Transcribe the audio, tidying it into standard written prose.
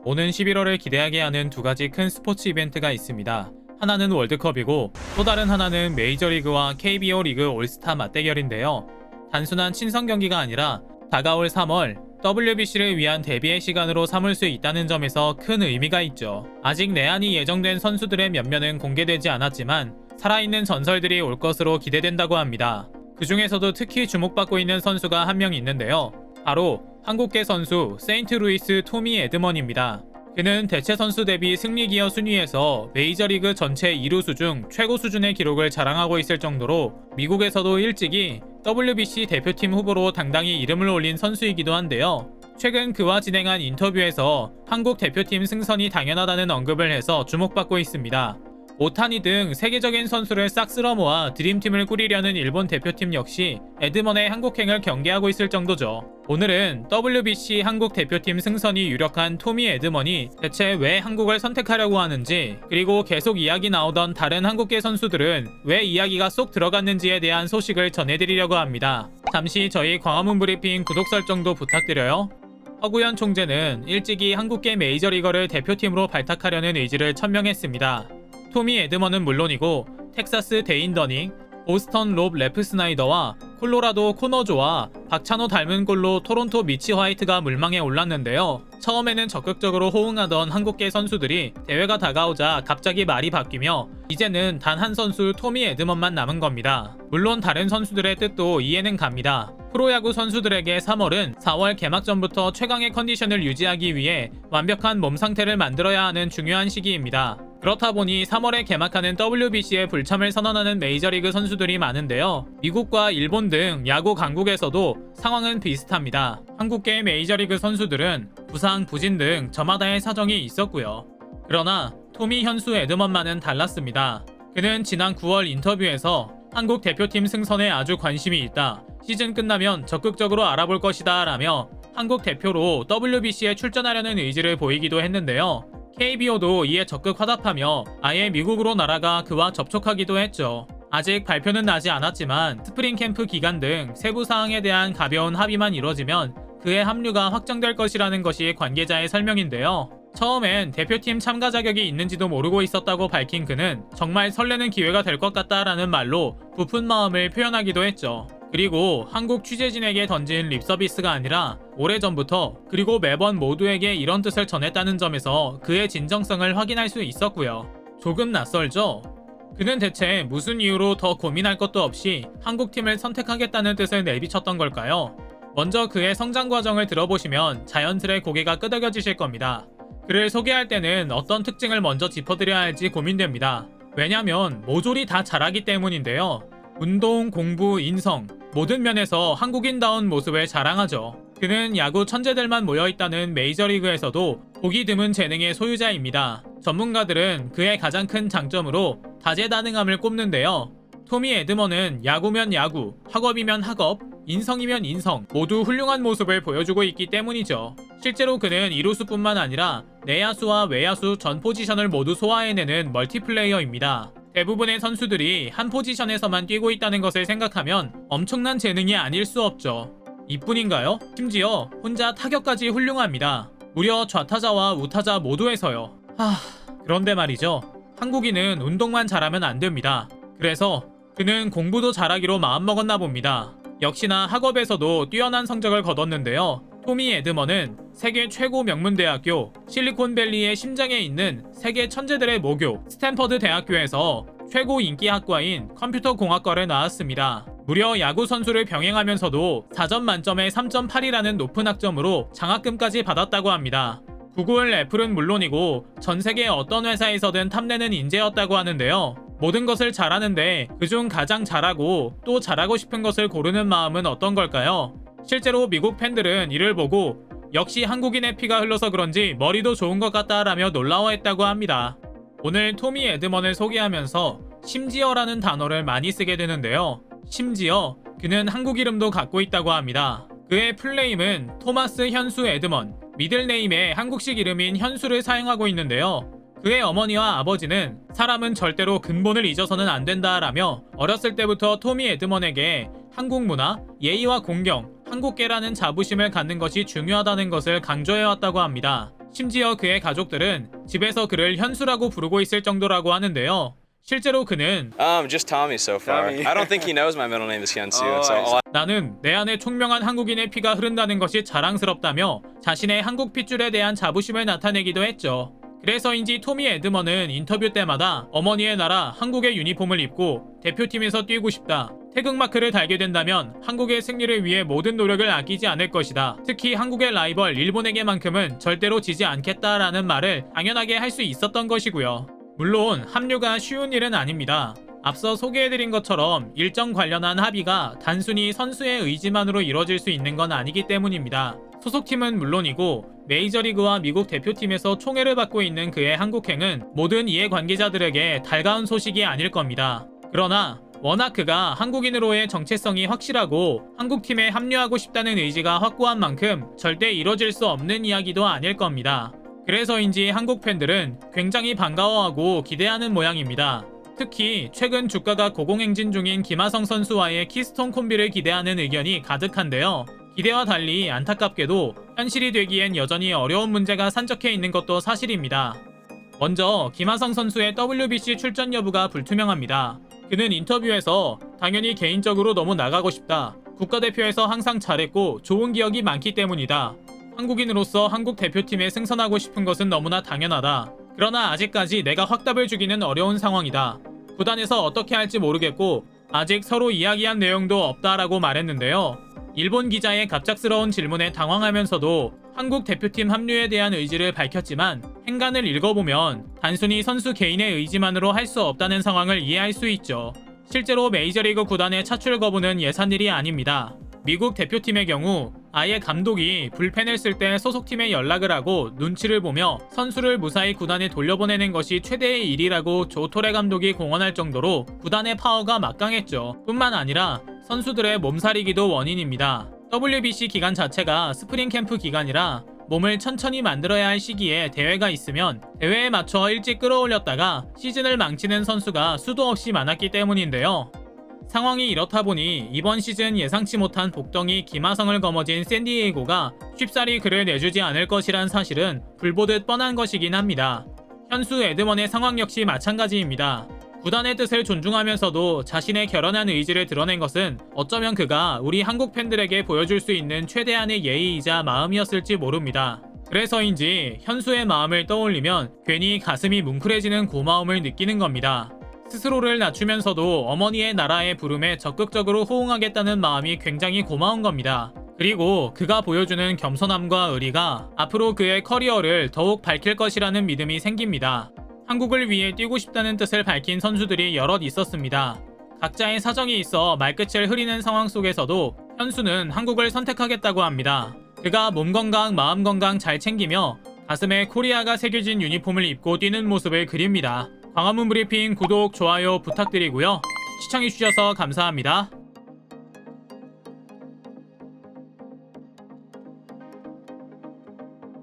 오는 11월을 기대하게 하는 두 가지 큰 스포츠 이벤트가 있습니다. 하나는 월드컵이고 또 다른 하나는 메이저리그와 KBO 리그 올스타 맞대결인데요. 단순한 친선 경기가 아니라 다가올 3월 WBC를 위한 대비의 시간으로 삼을 수 있다는 점에서 큰 의미가 있죠. 아직 내한이 예정된 선수들의 면면은 공개되지 않았지만 살아있는 전설들이 올 것으로 기대된다고 합니다. 그 중에서도 특히 주목받고 있는 선수가 한 명 있는데요. 바로 한국계 선수 세인트루이스 토미 에드먼입니다. 그는 대체 선수 대비 승리 기여 순위에서 메이저리그 전체 2루수 중 최고 수준의 기록을 자랑하고 있을 정도로 미국에서도 일찍이 WBC 대표팀 후보로 당당히 이름을 올린 선수이기도 한데요. 최근 그와 진행한 인터뷰에서 한국 대표팀 승선이 당연하다는 언급을 해서 주목받고 있습니다. 오타니 등 세계적인 선수를 싹 쓸어 모아 드림팀을 꾸리려는 일본 대표팀 역시 에드먼의 한국행을 경계하고 있을 정도죠. 오늘은 WBC 한국 대표팀 승선이 유력한 토미 에드먼이 대체 왜 한국을 선택하려고 하는지, 그리고 계속 이야기 나오던 다른 한국계 선수들은 왜 이야기가 쏙 들어갔는지에 대한 소식을 전해드리려고 합니다. 잠시 저희 광화문 브리핑 구독 설정도 부탁드려요. 허구현 총재는 일찍이 한국계 메이저리거를 대표팀으로 발탁하려는 의지를 천명했습니다. 토미 에드먼은 물론이고 텍사스 데인 더닝, 보스턴 롭 레프스나이더와 콜로라도 코너조와 박찬호 닮은 꼴로 토론토 미치 화이트가 물망에 올랐는데요. 처음에는 적극적으로 호응하던 한국계 선수들이 대회가 다가오자 갑자기 말이 바뀌며 이제는 단 한 선수 토미 에드먼만 남은 겁니다. 물론 다른 선수들의 뜻도 이해는 갑니다. 프로야구 선수들에게 3월은 4월 개막 전부터 최강의 컨디션을 유지하기 위해 완벽한 몸 상태를 만들어야 하는 중요한 시기입니다. 그렇다 보니 3월에 개막하는 WBC에 불참을 선언하는 메이저리그 선수들이 많은데요. 미국과 일본 등 야구 강국에서도 상황은 비슷합니다. 한국계 메이저리그 선수들은 부상, 부진 등 저마다의 사정이 있었고요. 그러나 토미 현수 에드먼만은 달랐습니다. 그는 지난 9월 인터뷰에서 한국 대표팀 승선에 아주 관심이 있다. 시즌 끝나면 적극적으로 알아볼 것이다 라며 한국 대표로 WBC에 출전하려는 의지를 보이기도 했는데요. KBO도 이에 적극 화답하며 아예 미국으로 날아가 그와 접촉하기도 했죠. 아직 발표는 나지 않았지만 스프링 캠프 기간 등 세부 사항에 대한 가벼운 합의만 이뤄지면 그의 합류가 확정될 것이라는 것이 관계자의 설명인데요. 처음엔 대표팀 참가 자격이 있는지도 모르고 있었다고 밝힌 그는 정말 설레는 기회가 될 것 같다라는 말로 부푼 마음을 표현하기도 했죠. 그리고 한국 취재진에게 던진 립서비스가 아니라 오래전부터 그리고 매번 모두에게 이런 뜻을 전했다는 점에서 그의 진정성을 확인할 수 있었고요. 조금 낯설죠? 그는 대체 무슨 이유로 더 고민할 것도 없이 한국팀을 선택하겠다는 뜻을 내비쳤던 걸까요? 먼저 그의 성장 과정을 들어보시면 자연스레 고개가 끄덕여지실 겁니다. 그를 소개할 때는 어떤 특징을 먼저 짚어드려야 할지 고민됩니다. 왜냐면 모조리 다 잘하기 때문인데요. 운동, 공부, 인성 모든 면에서 한국인다운 모습을 자랑하죠. 그는 야구 천재들만 모여있다는 메이저리그에서도 보기 드문 재능의 소유자입니다. 전문가들은 그의 가장 큰 장점으로 다재다능함을 꼽는데요. 토미 에드먼은 야구면 야구, 학업이면 학업, 인성이면 인성 모두 훌륭한 모습을 보여주고 있기 때문이죠. 실제로 그는 이루수뿐만 아니라 내야수와 외야수 전 포지션을 모두 소화해내는 멀티플레이어입니다. 대부분의 선수들이 한 포지션에서만 뛰고 있다는 것을 생각하면 엄청난 재능이 아닐 수 없죠. 이뿐인가요? 심지어 혼자 타격까지 훌륭합니다. 무려 좌타자와 우타자 모두에서요. 그런데 말이죠. 한국인은 운동만 잘하면 안 됩니다. 그래서 그는 공부도 잘하기로 마음먹었나 봅니다. 역시나 학업에서도 뛰어난 성적을 거뒀는데요. 토미 에드먼은 세계 최고 명문대학교 실리콘밸리의 심장에 있는 세계 천재들의 모교 스탠퍼드 대학교에서 최고 인기 학과인 컴퓨터공학과를 나왔습니다. 무려 야구 선수를 병행하면서도 4점 만점에 3.8이라는 높은 학점으로 장학금까지 받았다고 합니다. 구글, 애플은 물론이고 전 세계 어떤 회사에서든 탐내는 인재였다고 하는데요. 모든 것을 잘하는데 그중 가장 잘하고 또 잘하고 싶은 것을 고르는 마음은 어떤 걸까요? 실제로 미국 팬들은 이를 보고 역시 한국인의 피가 흘러서 그런지 머리도 좋은 것 같다라며 놀라워했다고 합니다. 오늘 토미 에드먼을 소개하면서 심지어라는 단어를 많이 쓰게 되는데요. 심지어 그는 한국 이름도 갖고 있다고 합니다. 그의 풀네임은 토마스 현수 에드먼, 미들네임에 한국식 이름인 현수를 사용하고 있는데요. 그의 어머니와 아버지는 사람은 절대로 근본을 잊어서는 안 된다라며 어렸을 때부터 토미 에드먼에게 한국 문화, 예의와 공경, 한국계라는 자부심을 갖는 것이 중요하다는 것을 강조해왔다고 합니다. 심지어 그의 가족들은 집에서 그를 현수라고 부르고 있을 정도라고 하는데요. 실제로 그는 Just Tommy so far. Tommy. I don't think he knows my middle name is Hyunsu. Oh, so I all 나는 내 안에 총명한 한국인의 피가 흐른다는 것이 자랑스럽다며 자신의 한국 핏줄에 대한 자부심을 나타내기도 했죠. 그래서인지 토미 에드먼은 인터뷰 때마다 어머니의 나라 한국의 유니폼을 입고 대표팀에서 뛰고 싶다. 태극마크를 달게 된다면 한국의 승리를 위해 모든 노력을 아끼지 않을 것이다. 특히 한국의 라이벌 일본에게만큼은 절대로 지지 않겠다라는 말을 당연하게 할 수 있었던 것이고요. 물론 합류가 쉬운 일은 아닙니다. 앞서 소개해드린 것처럼 일정 관련한 합의가 단순히 선수의 의지만으로 이뤄질 수 있는 건 아니기 때문입니다. 소속팀은 물론이고 메이저리그와 미국 대표팀에서 총애를 받고 있는 그의 한국행은 모든 이해관계자들에게 달가운 소식이 아닐 겁니다. 그러나 워낙 그가 한국인으로의 정체성이 확실하고 한국팀에 합류하고 싶다는 의지가 확고한 만큼 절대 이뤄질 수 없는 이야기도 아닐 겁니다. 그래서인지 한국 팬들은 굉장히 반가워하고 기대하는 모양입니다. 특히 최근 주가가 고공행진 중인 김하성 선수와의 키스톤 콤비를 기대하는 의견이 가득한데요. 기대와 달리 안타깝게도 현실이 되기엔 여전히 어려운 문제가 산적해 있는 것도 사실입니다. 먼저 김하성 선수의 WBC 출전 여부가 불투명합니다. 그는 인터뷰에서 당연히 개인적으로 너무 나가고 싶다. 국가대표에서 항상 잘했고 좋은 기억이 많기 때문이다. 한국인으로서 한국 대표팀에 승선하고 싶은 것은 너무나 당연하다. 그러나 아직까지 내가 확답을 주기는 어려운 상황이다. 구단에서 어떻게 할지 모르겠고 아직 서로 이야기한 내용도 없다라고 말했는데요. 일본 기자의 갑작스러운 질문에 당황하면서도 한국 대표팀 합류에 대한 의지를 밝혔지만 행간을 읽어보면 단순히 선수 개인의 의지만으로 할 수 없다는 상황을 이해할 수 있죠. 실제로 메이저리그 구단의 차출 거부는 예산일이 아닙니다. 미국 대표팀의 경우 아예 감독이 불펜을 쓸 때 소속팀에 연락을 하고 눈치를 보며 선수를 무사히 구단에 돌려보내는 것이 최대의 일이라고 조 토레 감독이 공언할 정도로 구단의 파워가 막강했죠. 뿐만 아니라 선수들의 몸살이기도 원인입니다. WBC 기간 자체가 스프링 캠프 기간이라 몸을 천천히 만들어야 할 시기에 대회가 있으면 대회에 맞춰 일찍 끌어올렸다가 시즌을 망치는 선수가 수도 없이 많았기 때문인데요. 상황이 이렇다 보니 이번 시즌 예상치 못한 복덩이 김하성을 거머쥔 샌디에이고가 쉽사리 그를 내주지 않을 것이란 사실은 불보듯 뻔한 것이긴 합니다. 현수 에드먼의 상황 역시 마찬가지입니다. 구단의 뜻을 존중하면서도 자신의 결연한 의지를 드러낸 것은 어쩌면 그가 우리 한국 팬들에게 보여줄 수 있는 최대한의 예의이자 마음이었을지 모릅니다. 그래서인지 현수의 마음을 떠올리면 괜히 가슴이 뭉클해지는 고마움을 느끼는 겁니다. 스스로를 낮추면서도 어머니의 나라의 부름에 적극적으로 호응하겠다는 마음이 굉장히 고마운 겁니다. 그리고 그가 보여주는 겸손함과 의리가 앞으로 그의 커리어를 더욱 밝힐 것이라는 믿음이 생깁니다. 한국을 위해 뛰고 싶다는 뜻을 밝힌 선수들이 여럿 있었습니다. 각자의 사정이 있어 말끝을 흐리는 상황 속에서도 현수는 한국을 선택하겠다고 합니다. 그가 몸 건강, 마음 건강 잘 챙기며 가슴에 코리아가 새겨진 유니폼을 입고 뛰는 모습을 그립니다. 광화문 브리핑 구독, 좋아요 부탁드리고요. 시청해주셔서 감사합니다.